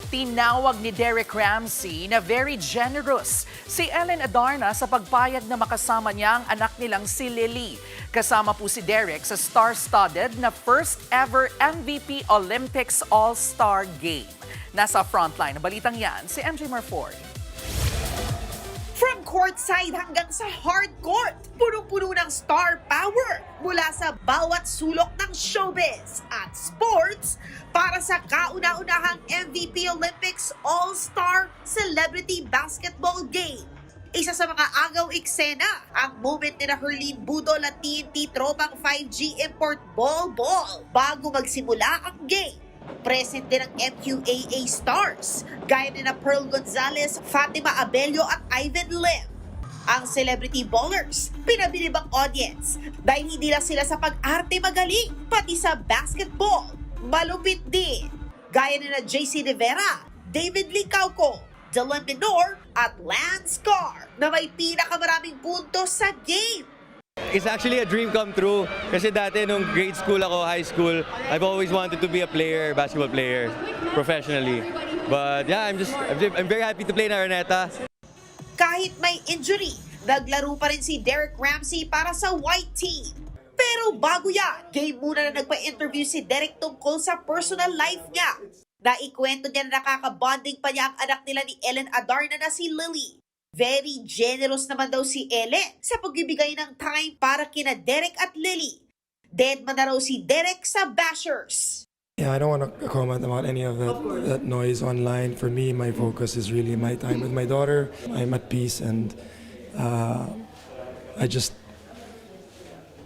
Tinawag ni Derek Ramsey na very generous si Ellen Adarna sa pagpayag na makasama niya ang anak nilang si Lily. Kasama po si Derek sa star-studded na first ever MVP Olympics All-Star Game. Nasa frontline na balitang yan si MJ Marfori. From courtside hanggang sa hardcourt, punong-puno ng star power mula sa bawat sulok ng showbiz at sports para sa kauna-unahang MVP Olympics All-Star Celebrity Basketball Game. Isa sa mga agaw eksena, ang moment ni Herlene Budol at TNT tropang 5G import ball bago magsimula ang game. Present din ang MQAA stars, gaya ni na Pearl Gonzalez, Fatima Abello at Ivan Lim. Ang celebrity ballers, pinabilib ang audience dahil hindi lang sila sa pag-arte magaling, pati sa basketball, malupit din. Gaya ni na JC Rivera, David Lee Cauco, Dylan Minor at Lance Carr na may pinakamaraming puntos sa game. It's actually a dream come true kasi dati nung grade school ako, high school, I've always wanted to be a player, basketball player, professionally. But yeah, I'm very happy to play na Araneta. Kahit may injury, naglaro pa rin si Derek Ramsey para sa white team. Pero bago yan, game muna na nagpa-interview si Derek tungkol sa personal life niya. Naikwento niya na nakakabonding pa niya ang anak nila ni Ellen Adarna na si Lily. Very generous naman daw si Ellen sa pagbibigay ng time para kina Derek at Lily. Dead man na raw si Derek sa bashers. Yeah, I don't want to comment about any of that noise online. For me, my focus is really my time with my daughter. I'm at peace, and I just,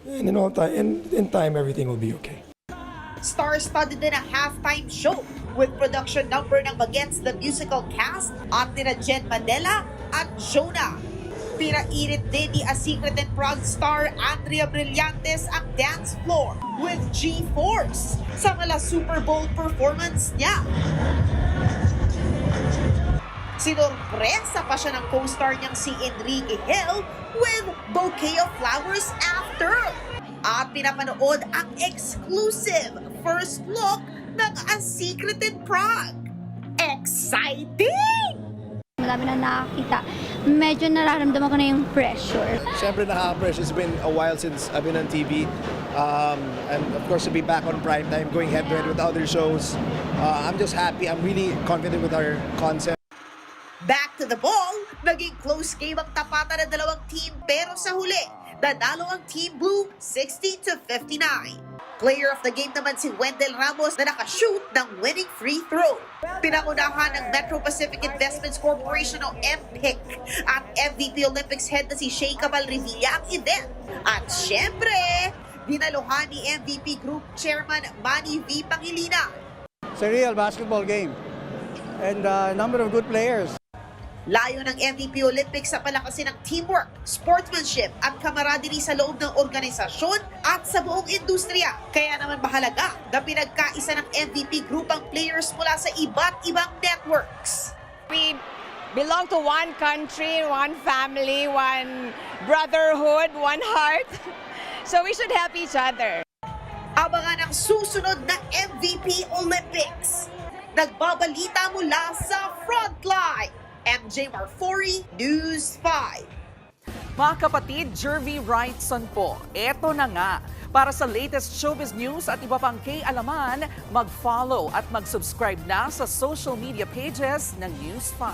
and in time, everything will be okay. Star-studded din ang halftime show with production number ng Bagets the Musical Cast at nina Jen Mandela at Jonah. Pinairit din ni A Secret and Proud star Andrea Brillantes ang dance floor with G-Force sa mala Super Bowl performance niya. Sinorpresa pa siya ng co-star niyang si Enrique Hill with bouquet of flowers after. At pinapanood ang exclusive first look ng A Secret and Proud. Exciting! Madami na nakakita. Medyo nararamdaman ko na yung pressure. Siyempre nakaka-pressure. It's been a while since I've been on TV. And of course to be back on primetime, going head-to-head with other shows. I'm just happy. I'm really confident with our concept. Back to the ball, naging close game ang tapatan ng dalawang team pero sa huli, nanalo ang Team Blue 60-59. Player of the game naman si Wendell Ramos na nakashoot ng winning free throw. Pinangunahan ng Metro Pacific Investments Corporation o MPIC at MVP Olympics head na si Shea Cabal Revilla ang event. At syempre, dinaluhan ni MVP Group Chairman Manny V. Pangilinan. It's a real basketball game and a number of good players. Layo ng MVP Olympics sa palakasin ng teamwork, sportsmanship at camaraderie sa loob ng organisasyon at sa buong industriya. Kaya naman mahalaga na pinagkaisa ng MVP group ang players mula sa iba't ibang networks. We belong to one country, one family, one brotherhood, one heart. So we should help each other. Abangan ang susunod na MVP Olympics. Nagbabalita mula sa Frontline. MJ Marfori, News 5. Mga kapatid, Jervy Wrightson po. Eto na nga. Para sa latest showbiz news at iba pang kay-alaman, mag-follow at mag-subscribe na sa social media pages ng News 5.